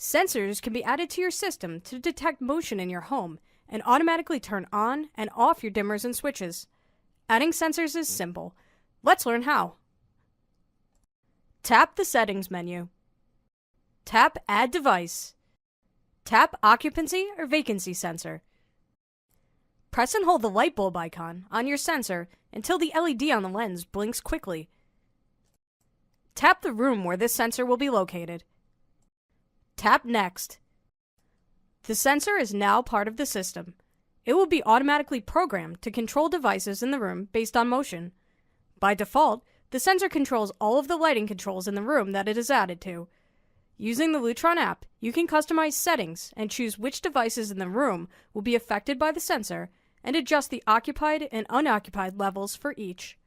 Sensors can be added to your system to detect motion in your home and automatically turn on and off your dimmers and switches. Adding sensors is simple. Let's learn how. Tap the Settings menu. Tap Add Device. Tap Occupancy or Vacancy Sensor. Press and hold the light bulb icon on your sensor until the LED on the lens blinks quickly. Tap the room where this sensor will be located. Tap Next. The sensor is now part of the system. It will be automatically programmed to control devices in the room based on motion. By default, the sensor controls all of the lighting controls in the room that it is added to. Using the Lutron app, you can customize settings and choose which devices in the room will be affected by the sensor and adjust the occupied and unoccupied levels for each.